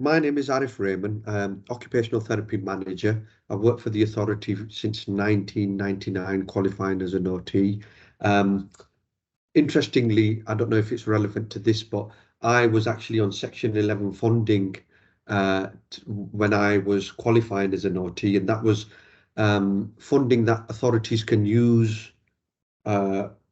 my name is Arif Rehman, Occupational Therapy Manager. I've worked for the authority since 1999, qualifying as an OT. Interestingly, I don't know if it's relevant to this, but I was actually on Section 11 funding when I was qualifying as an OT, and that was funding that authorities can use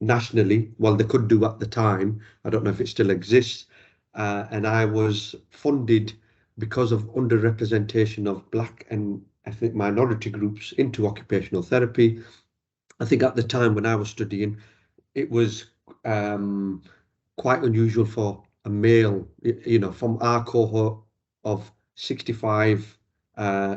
nationally. Well, they could do at the time. I don't know if it still exists. And I was funded because of underrepresentation of Black and ethnic minority groups into occupational therapy. I think at the time when I was studying, it was quite unusual for a male, from our cohort of 65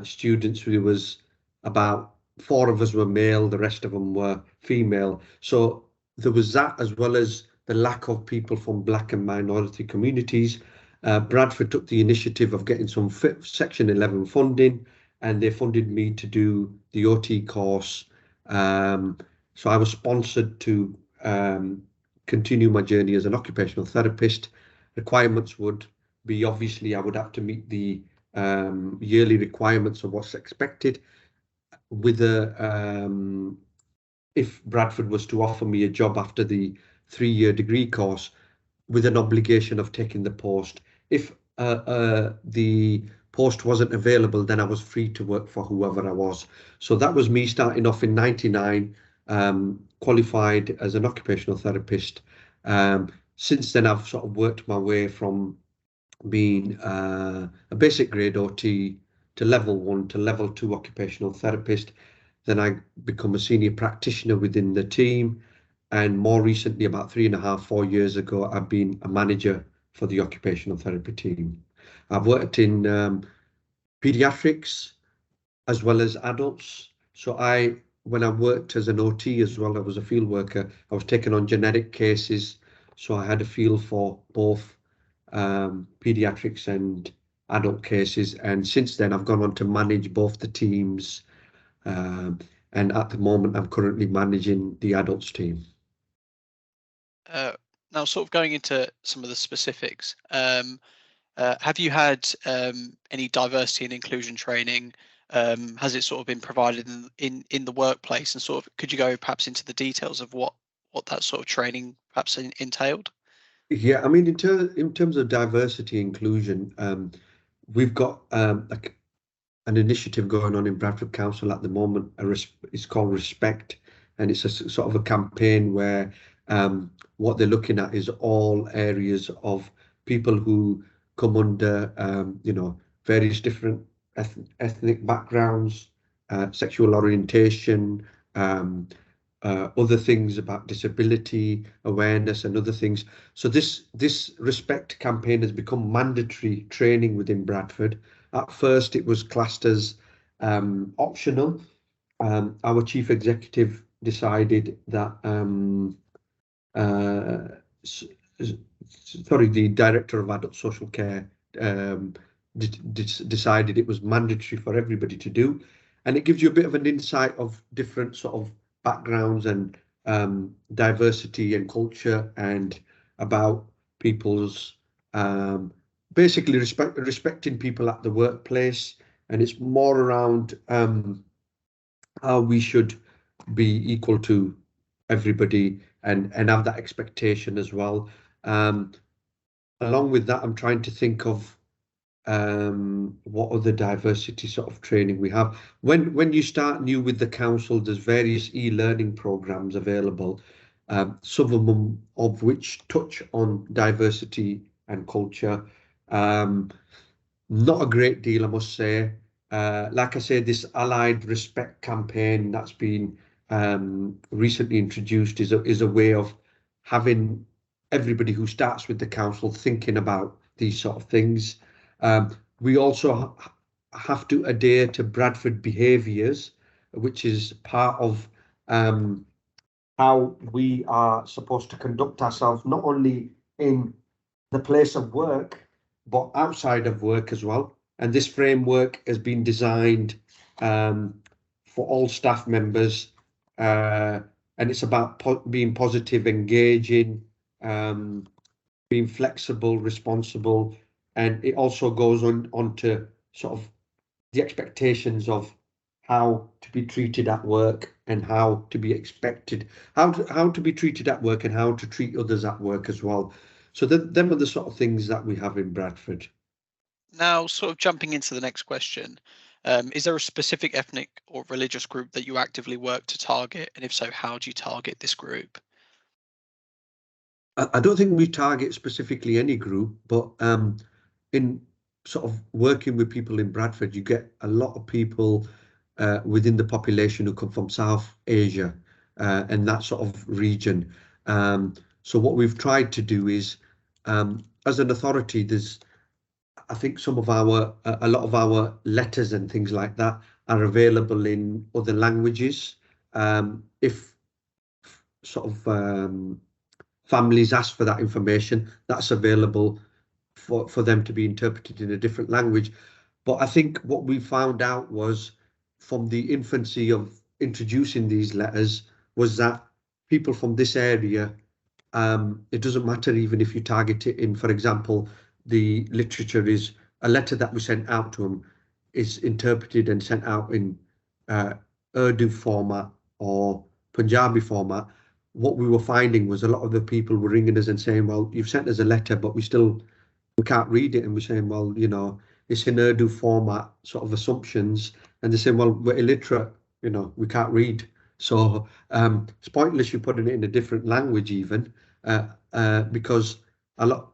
students, there was about 4 of us were male, the rest of them were female. So there was that, as well as the lack of people from Black and minority communities. Bradford took the initiative of getting some Section 11 funding, and they funded me to do the OT course. So I was sponsored to continue my journey as an occupational therapist. Requirements would be, obviously, I would have to meet the yearly requirements of what's expected. With if Bradford was to offer me a job after the 3-year degree course, with an obligation of taking the post. If the post wasn't available, then I was free to work for whoever I was. So that was me starting off in 99, qualified as an occupational therapist. Since then, I've sort of worked my way from being a basic grade OT to level 1 to level 2 occupational therapist. Then I become a senior practitioner within the team. And more recently, about 3.5, 4 years ago, I've been a manager for the occupational therapy team. I've worked in pediatrics as well as adults. So when I worked as an OT as well, I was a field worker. I was taking on genetic cases. So I had a feel for both pediatrics and adult cases. And since then, I've gone on to manage both the teams. And at the moment, I'm currently managing the adults team. Now, sort of going into some of the specifics, have you had any diversity and inclusion training? Has it sort of been provided in the workplace, and sort of could you go perhaps into the details of what that sort of training perhaps entailed? Yeah, I mean, in terms of diversity inclusion, we've got an initiative going on in Bradford Council at the moment. It's called Respect, and it's a sort of a campaign where what they're looking at is all areas of people who come under, various different ethnic backgrounds, sexual orientation, other things about disability awareness and other things. So this Respect campaign has become mandatory training within Bradford. At first, it was classed as optional. Our chief executive decided that the director of adult social care decided it was mandatory for everybody to do, and it gives you a bit of an insight of different sort of backgrounds and diversity and culture, and about people's basically respecting people at the workplace. And it's more around how we should be equal to everybody and have that expectation as well. Along with that, I'm trying to think of what other diversity sort of training we have. When you start new with the council, there's various e-learning programs available, some of which touch on diversity and culture. Not a great deal, I must say. Like I said, this Allied Respect campaign that's been recently introduced is a way of having everybody who starts with the council thinking about these sort of things. We also have to adhere to Bradford behaviours, which is part of how we are supposed to conduct ourselves, not only in the place of work, but outside of work as well. And this framework has been designed for all staff members, and it's about being positive, engaging, being flexible, responsible, and it also goes on to sort of the expectations of how to be treated at work and how to be expected, how to be treated at work and how to treat others at work as well. So them are the sort of things that we have in Bradford. Now, sort of jumping into the next question, is there a specific ethnic or religious group that you actively work to target? And if so, how do you target this group? I don't think we target specifically any group, but in sort of working with people in Bradford, you get a lot of people within the population who come from South Asia and that sort of region. So what we've tried to do is, as an authority, I think a lot of our letters and things like that are available in other languages. If sort of families ask for that information, that's available for them to be interpreted in a different language. But I think what we found out was from the infancy of introducing these letters was that people from this area, it doesn't matter even if you target it in, for example, the literature is a letter that we sent out to them is interpreted and sent out in Urdu format or Punjabi format. What we were finding was a lot of the people were ringing us and saying, well, you've sent us a letter, but we can't read it. And we're saying, well, it's in Urdu format, sort of assumptions. And they're saying, well, we're illiterate, we can't read. So it's pointless you putting it in a different language even, because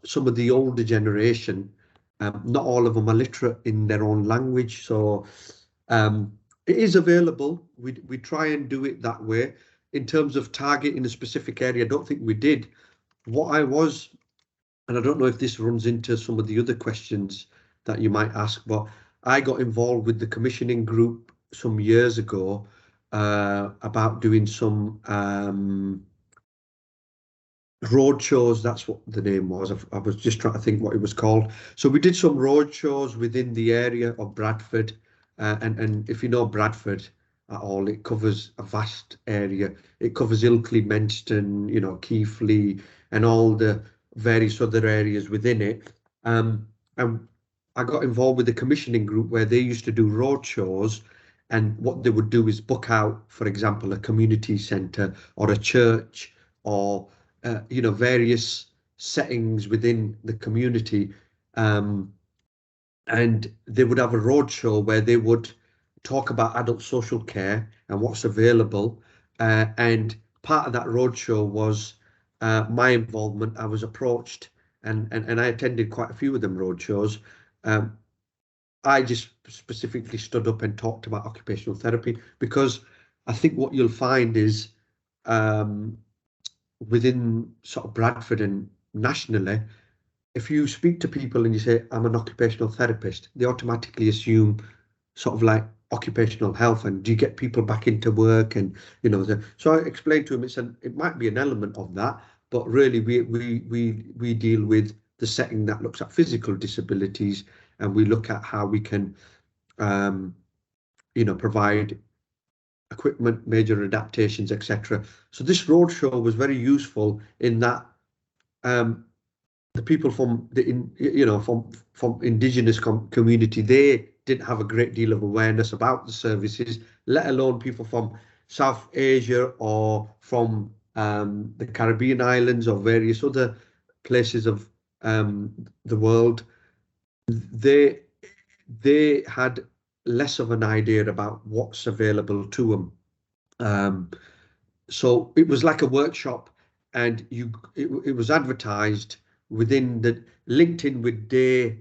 some of the older generation, not all of them are literate in their own language. So it is available. We try and do it that way. In terms of targeting a specific area, I don't think we did. What I was, and I don't know if this runs into some of the other questions that you might ask, but I got involved with the commissioning group some years ago about doing some road shows. That's what the name was. I was just trying to think what it was called. So we did some road shows within the area of Bradford, and if you know Bradford at all, it covers a vast area. It covers Ilkley, Menston, Keighley, and all the various other areas within it. And I got involved with the commissioning group where they used to do road shows, and what they would do is book out, for example, a community centre or a church or various settings within the community, and they would have a roadshow where they would talk about adult social care and what's available. And part of that roadshow was my involvement. I was approached, and I attended quite a few of them roadshows. I just specifically stood up and talked about occupational therapy because I think what you'll find is within sort of Bradford and nationally, if you speak to people and you say, I'm an occupational therapist, they automatically assume sort of like occupational health and do you get people back into work? And, so I explained to him, it might be an element of that, but really we deal with the setting that looks at physical disabilities, and we look at how we can, provide equipment, major adaptations, etc. So this roadshow was very useful in that the people from from indigenous community, they didn't have a great deal of awareness about the services, let alone people from South Asia or from the Caribbean islands or various other places of the world. They had less of an idea about what's available to them. So it was like a workshop, and it was advertised within the LinkedIn with day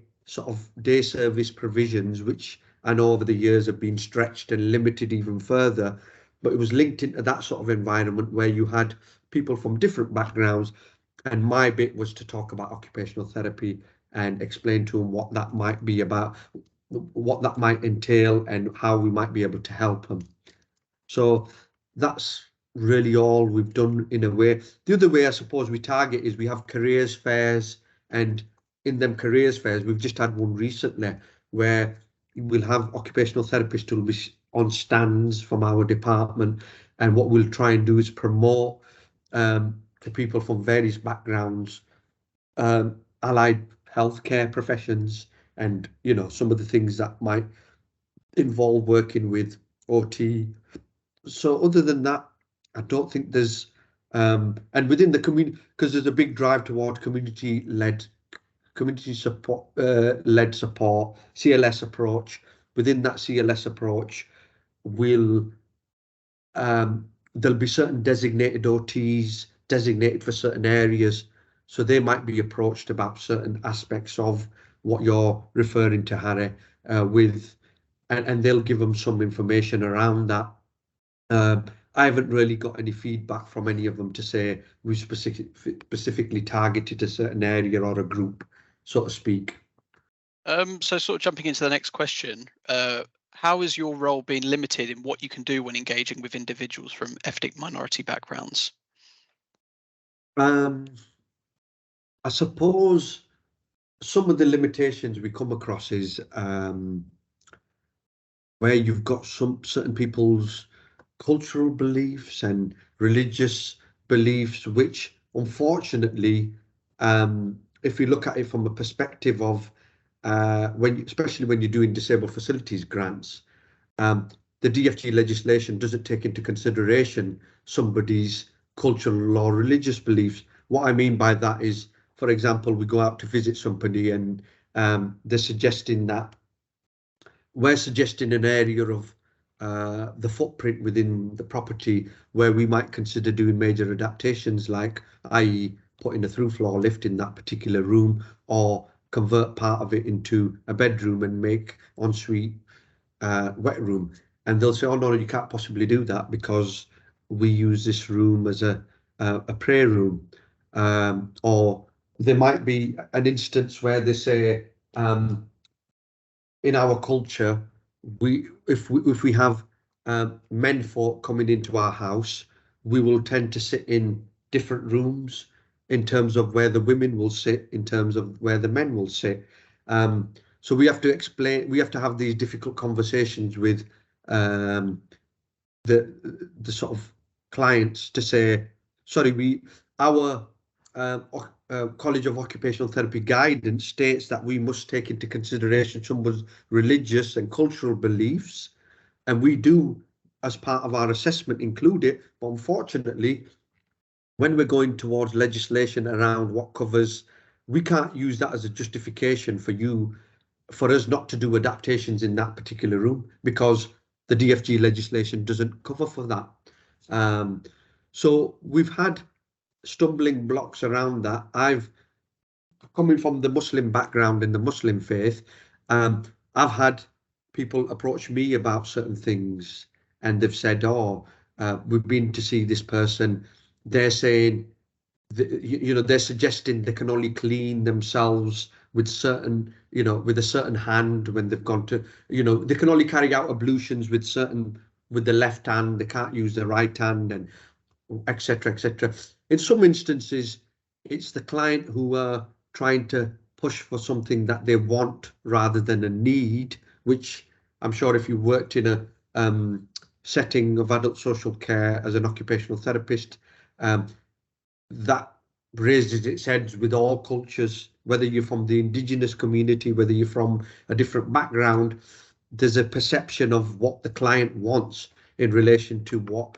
service provisions, which I know over the years have been stretched and limited even further. But it was linked into that sort of environment where you had people from different backgrounds, and my bit was to talk about occupational therapy and explain to them what that might be about, what that might entail, and how we might be able to help them. So that's really all we've done in a way. The other way I suppose we target is we have careers fairs, and in them careers fairs, we've just had one recently where we'll have occupational therapists who will be on stands from our department, and what we'll try and do is promote to people from various backgrounds allied healthcare professions, and some of the things that might involve working with OT. So other than that, I don't think there's and within the community, because there's a big drive toward community support led support, CLS approach. Within that CLS approach, will there'll be certain designated OTs designated for certain areas, so they might be approached about certain aspects of what you're referring to, Harry, with, and they'll give them some information around that. I haven't really got any feedback from any of them to say we specifically targeted a certain area or a group, so to speak. So sort of jumping into the next question, how is your role being limited in what you can do when engaging with individuals from ethnic minority backgrounds? I suppose some of the limitations we come across is where you've got some certain people's cultural beliefs and religious beliefs, which unfortunately, if you look at it from a perspective of especially when you're doing disabled facilities grants, the DFG legislation doesn't take into consideration somebody's cultural or religious beliefs. What I mean by that is, for example, we go out to visit somebody and they're suggesting that we're suggesting an area of the footprint within the property where we might consider doing major adaptations, like i.e. putting a through floor lift in that particular room, or convert part of it into a bedroom and make ensuite wet room. And they'll say, oh no, you can't possibly do that because we use this room as a prayer room. Or there might be an instance where they say, in our culture, if we have men folk coming into our house, we will tend to sit in different rooms in terms of where the women will sit, in terms of where the men will sit. So we have to explain, we have to have these difficult conversations with the sort of clients to say, sorry, our College of Occupational Therapy guidance states that we must take into consideration someone's religious and cultural beliefs, and we do, as part of our assessment, include it. But unfortunately, when we're going towards legislation around what covers, we can't use that as a justification for us not to do adaptations in that particular room, because the DFG legislation doesn't cover for that. So we've had stumbling blocks around that. I've coming from the Muslim background in the Muslim faith, I've had people approach me about certain things, and they've said, oh, we've been to see this person. They're saying, they're suggesting they can only clean themselves with with a certain hand when they've gone to, they can only carry out ablutions with the left hand. They can't use the right hand, and etc., etc. In some instances, it's the client who are trying to push for something that they want rather than a need, which I'm sure if you worked in a setting of adult social care as an occupational therapist, that raises its heads with all cultures, whether you're from the indigenous community, whether you're from a different background. There's a perception of what the client wants in relation to what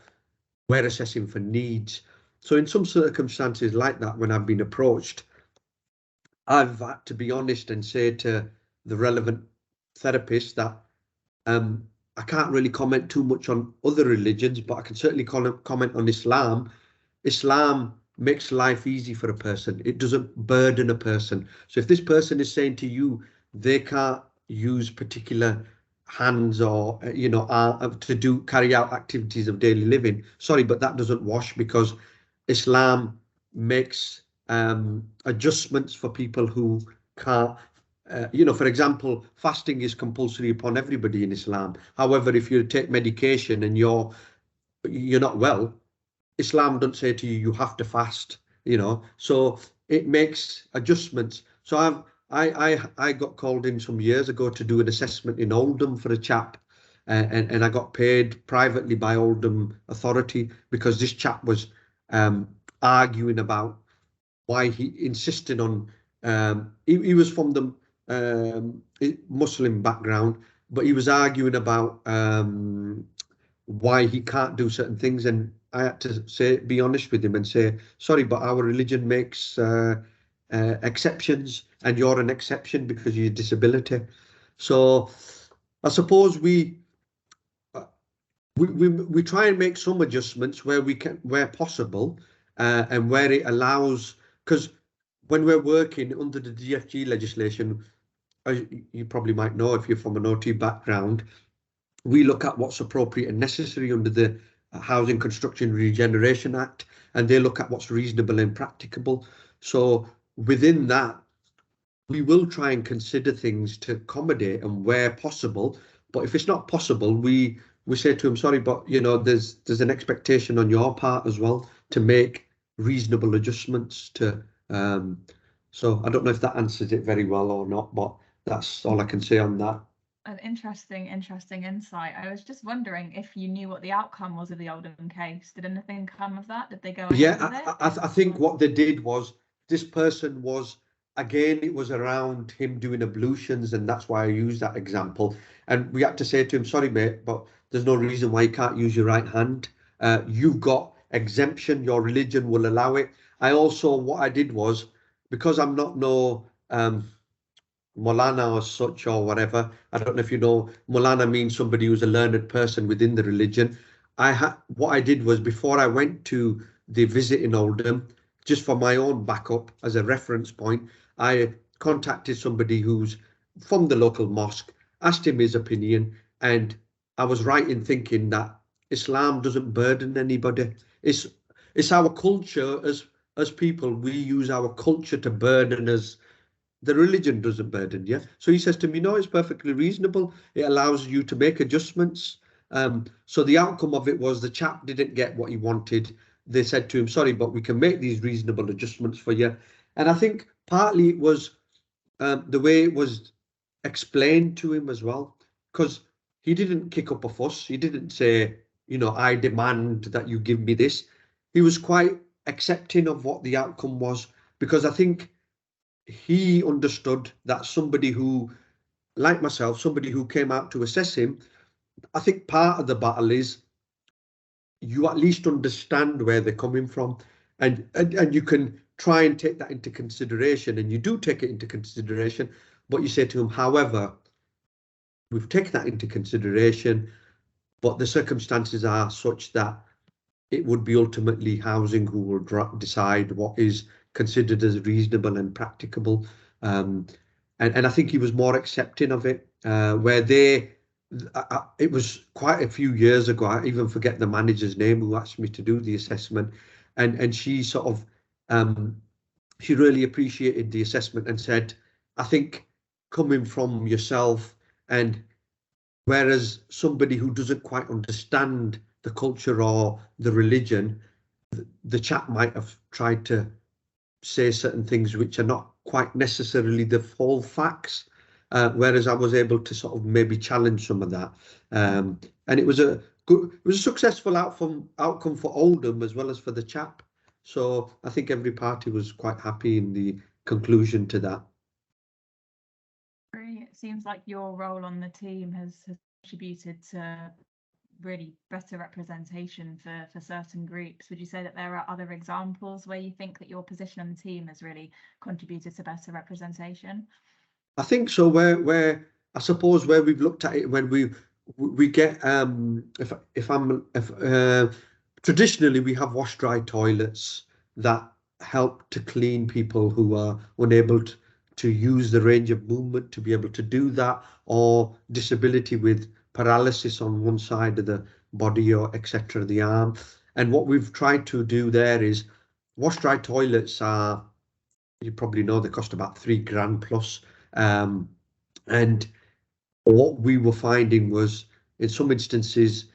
we're assessing for needs. So in some circumstances like that, when I've been approached, I've had to be honest and say to the relevant therapist that I can't really comment too much on other religions, but I can certainly comment on Islam. Islam makes life easy for a person. It doesn't burden a person. So if this person is saying to you they can't use particular hands or to carry out activities of daily living, sorry, but that doesn't wash, because Islam makes adjustments for people who can't. For example, fasting is compulsory upon everybody in Islam. However, if you take medication and you're not well, Islam don't say to you you have to fast. So it makes adjustments. So I got called in some years ago to do an assessment in Oldham for a chap, and I got paid privately by Oldham Authority because this chap was arguing about why he insisted on He was from the Muslim background, but he was arguing about why he can't do certain things, and I had to be honest with him and say, sorry, but our religion makes exceptions, and you're an exception because of your disability. So I suppose we try and make some adjustments where we can, where possible, and where it allows, because when we're working under the DFG legislation, as you probably might know if you're from an OT background, we look at what's appropriate and necessary under the Housing Construction Regeneration Act, and they look at what's reasonable and practicable. So within that, we will try and consider things to accommodate and where possible. But if it's not possible, we say to him, sorry, but there's an expectation on your part as well to make reasonable adjustments to. So I don't know if that answers it very well or not, but that's all I can say on that. An interesting insight. I was just wondering if you knew what the outcome was of the Oldham case. Did anything come of that? Did they go ahead with it? I think what they did was, this person was, again, it was around him doing ablutions, and that's why I used that example. And we had to say to him, sorry, mate, but there's no reason why you can't use your right hand. You've got exemption, your religion will allow it. What I did was, because I'm not no Molana or such or whatever, I don't know if you know, Molana means somebody who's a learned person within the religion. What I did was, before I went to the visit in Oldham, just for my own backup as a reference point, I contacted somebody who's from the local mosque, asked him his opinion, and I was right in thinking that Islam doesn't burden anybody. It's our culture as people, we use our culture to burden us. The religion doesn't burden you. So he says to me, no, it's perfectly reasonable. It allows you to make adjustments. So the outcome of it was, the chap didn't get what he wanted. They said to him, sorry, but we can make these reasonable adjustments for you. And I think partly it was the way it was explained to him as well, because he didn't kick up a fuss. He didn't say, I demand that you give me this. He was quite accepting of what the outcome was, because I think he understood that somebody who, like myself, somebody who came out to assess him, I think part of the battle is you at least understand where they're coming from, and you can try and take that into consideration, and you do take it into consideration, but you say to him, however, we've taken that into consideration, but the circumstances are such that it would be ultimately housing who will decide what is considered as reasonable and practicable. And I think he was more accepting of it, it was quite a few years ago, I even forget the manager's name who asked me to do the assessment, and she sort of, she really appreciated the assessment and said, I think coming from yourself, and whereas somebody who doesn't quite understand the culture or the religion, the chap might have tried to say certain things which are not quite necessarily the full facts, whereas I was able to sort of maybe challenge some of that, and it was a successful outcome for Oldham as well as for the chap. So I think every party was quite happy in the conclusion to that. Great. It seems like your role on the team has contributed to really better representation for certain groups. Would you say that there are other examples where you think that your position on the team has really contributed to better representation? I think so. Where I suppose where we've looked at it, when we get traditionally we have wash dry toilets that help to clean people who are unable to use the range of movement to be able to do that, or disability with paralysis on one side of the body, or etc., the arm. And what we've tried to do there is, wash dry toilets are, you probably know, they cost about £3,000 plus. And what we were finding was, in some instances,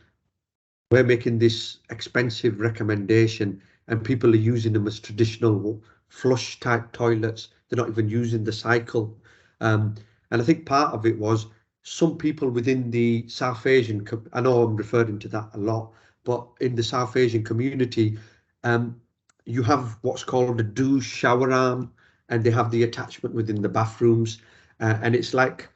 we're making this expensive recommendation and people are using them as traditional flush type toilets. They're not even using the cycle. And I think part of it was, some people within the South Asian, I know I'm referring to that a lot, but in the South Asian community, you have what's called a douche shower arm, and they have the attachment within the bathrooms, and it's like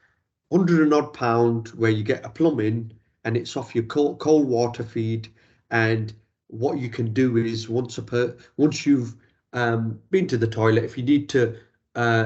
£100 and odd pound where you get a plumbing and it's off your cold water feed. And what you can do is once you've been to the toilet, if you need to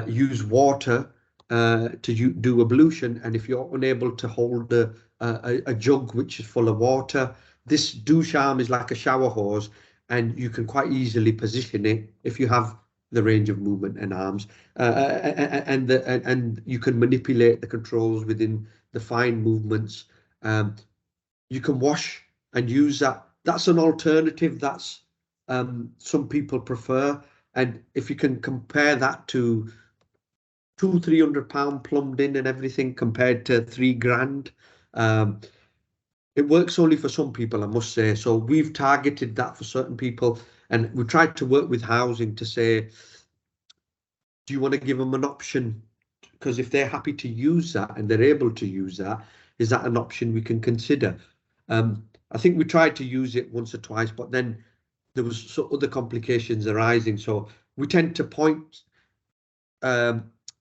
use water do ablution, and if you're unable to hold a jug which is full of water, this douche arm is like a shower hose, and you can quite easily position it if you have the range of movement and arms, and you can manipulate the controls within the fine movements. You can wash and use that. That's an alternative. That's some people prefer. And if you can compare that to £200-300 plumbed in and everything compared to £3,000, it works only for some people, I must say. So we've targeted that for certain people, and we tried to work with housing to say, do you want to give them an option? Because if they're happy to use that and they're able to use that, is that an option we can consider? I think we tried to use it once or twice, but then there was other complications arising. So we tend to point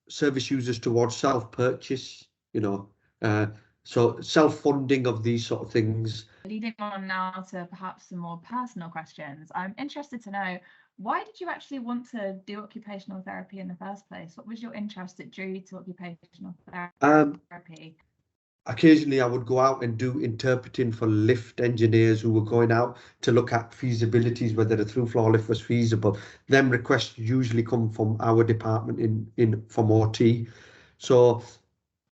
service users towards self-purchase, so self-funding of these sort of things. Leading on now to perhaps some more personal questions, I'm interested to know, why did you actually want to do occupational therapy in the first place? What was your interest that drew you to occupational therapy? Occasionally I would go out and do interpreting for lift engineers who were going out to look at feasibilities, whether the through floor lift was feasible. Them requests usually come from our department from OT. So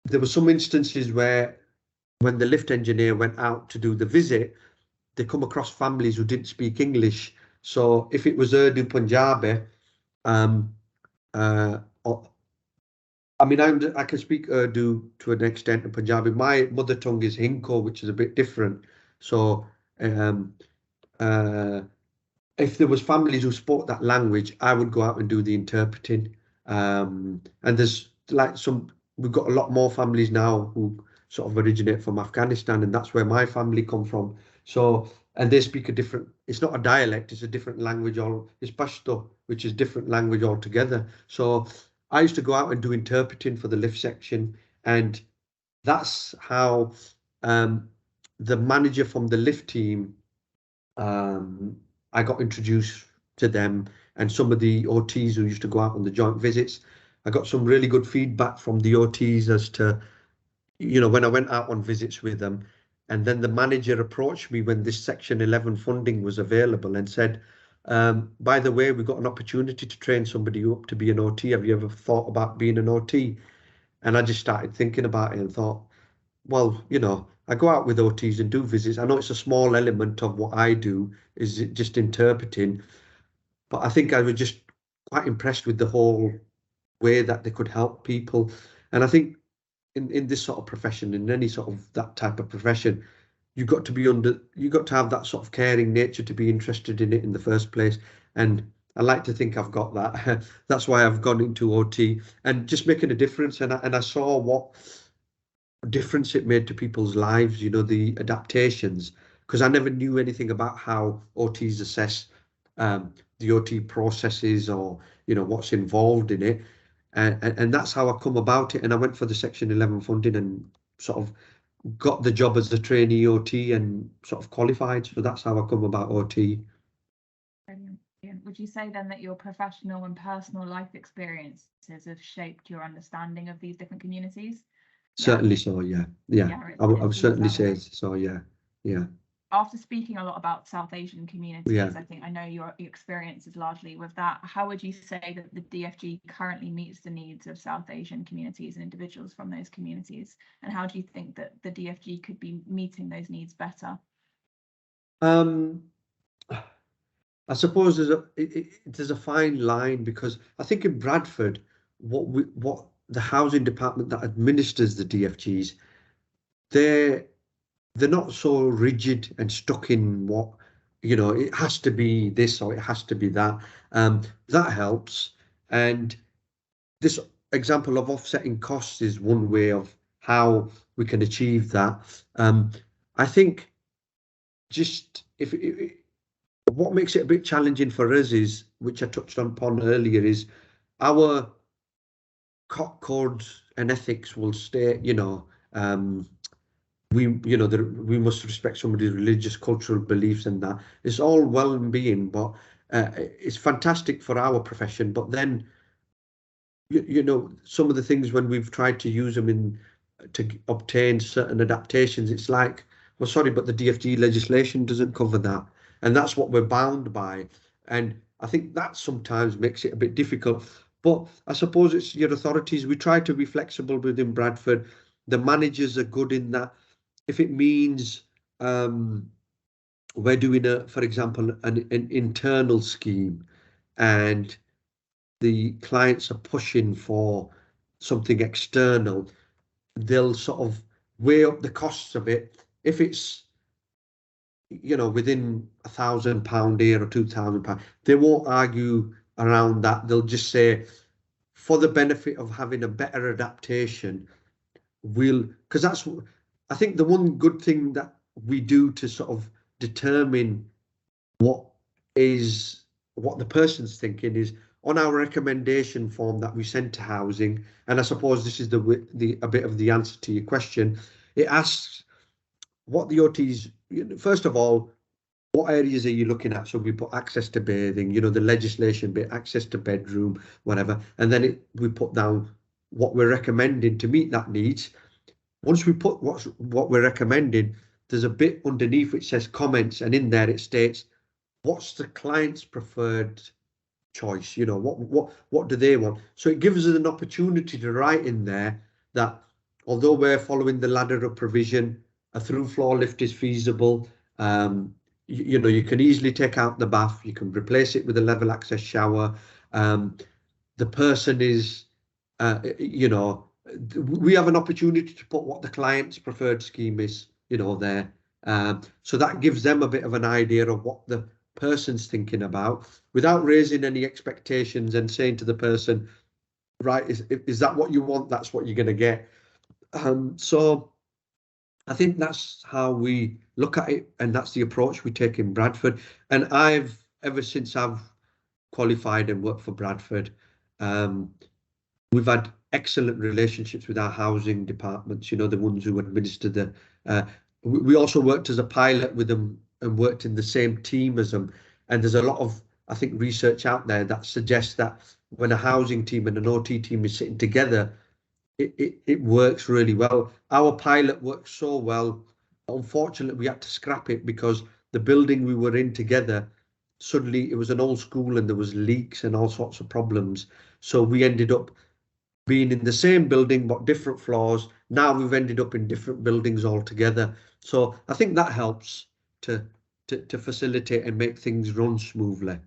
there were some instances where when the lift engineer went out to do the visit, they come across families who didn't speak English. So if it was Urdu Punjabi, I can speak Urdu to an extent and Punjabi. My mother tongue is Hinko, which is a bit different. So if there was families who spoke that language, I would go out and do the interpreting. And there's we've got a lot more families now who sort of originate from Afghanistan, and that's where my family come from. So, and they speak it's not a dialect, it's a different language, it's Pashto, which is different language altogether. So I used to go out and do interpreting for the lift section, and that's how the manager from the lift team, I got introduced to them, and some of the OTs who used to go out on the joint visits. I got some really good feedback from the OTs as to, when I went out on visits with them. And then the manager approached me when this Section 11 funding was available and said, by the way, we've got an opportunity to train somebody up to be an OT. Have you ever thought about being an OT? And I just started thinking about it and thought, well, I go out with OTs and do visits. I know it's a small element of what I do, is just interpreting, but I think I was just quite impressed with the whole way that they could help people. And I think in this sort of profession, in any sort of that type of profession, you've got to have that sort of caring nature to be interested in it in the first place. And I like to think I've got that. That's why I've gone into OT and just making a difference. And I saw what difference it made to people's lives, the adaptations, because I never knew anything about how OTs assess the OT processes or, what's involved in it. And that's how I come about it. And I went for the Section 11 funding and sort of got the job as a trainee OT and sort of qualified. So that's how I come about OT. Brilliant. Would you say then that your professional and personal life experiences have shaped your understanding of these different communities? Certainly so, yeah. I would certainly say so, yeah. After speaking a lot about South Asian communities, I know your experience is largely with that. How would you say that the DFG currently meets the needs of South Asian communities and individuals from those communities? And how do you think that the DFG could be meeting those needs better? I suppose there's a fine line, because I think in Bradford, what the housing department that administers the DFGs, they're not so rigid and stuck in what, it has to be this or it has to be that. That helps. And this example of offsetting costs is one way of how we can achieve that. I think just what makes it a bit challenging for us is, which I touched upon earlier, is our codes and ethics will state, we must respect somebody's religious, cultural beliefs, and that it's all well and being, but it's fantastic for our profession. But then, some of the things when we've tried to use them to obtain certain adaptations, it's like, well, sorry, but the DFG legislation doesn't cover that, and that's what we're bound by. And I think that sometimes makes it a bit difficult. But I suppose it's your authorities. We try to be flexible within Bradford. The managers are good in that. If it means we're doing for example, an internal scheme, and the clients are pushing for something external, they'll sort of weigh up the costs of it. If it's within £1,000 here or £2,000, they won't argue around that. They'll just say, for the benefit of having a better adaptation, because I think the one good thing that we do to sort of determine what the person's thinking is on our recommendation form that we send to housing. And I suppose this is a bit of the answer to your question. It asks what the OTs, first of all, what areas are you looking at? So we put access to bathing, the legislation bit, access to bedroom, whatever. And then we put down what we're recommending to meet that needs. Once we put what we're recommending, there's a bit underneath which says comments, and in there it states what's the client's preferred choice. What do they want? So it gives us an opportunity to write in there that although we're following the ladder of provision, a through floor lift is feasible. You can easily take out the bath. You can replace it with a level access shower. The person is, we have an opportunity to put what the client's preferred scheme is, there. So that gives them a bit of an idea of what the person's thinking about without raising any expectations and saying to the person, right, is that what you want? That's what you're going to get. So I think that's how we look at it, and that's the approach we take in Bradford. And ever since I've qualified and worked for Bradford, we've had excellent relationships with our housing departments, the ones who administer the. We also worked as a pilot with them and worked in the same team as them. And there's a lot of, I think, research out there that suggests that when a housing team and an OT team is sitting together, it works really well. Our pilot worked so well. Unfortunately, we had to scrap it because the building we were in together, suddenly it was an old school and there was leaks and all sorts of problems. So we ended up being in the same building but different floors. Now we've ended up in different buildings altogether. So I think that helps to facilitate and make things run smoothly.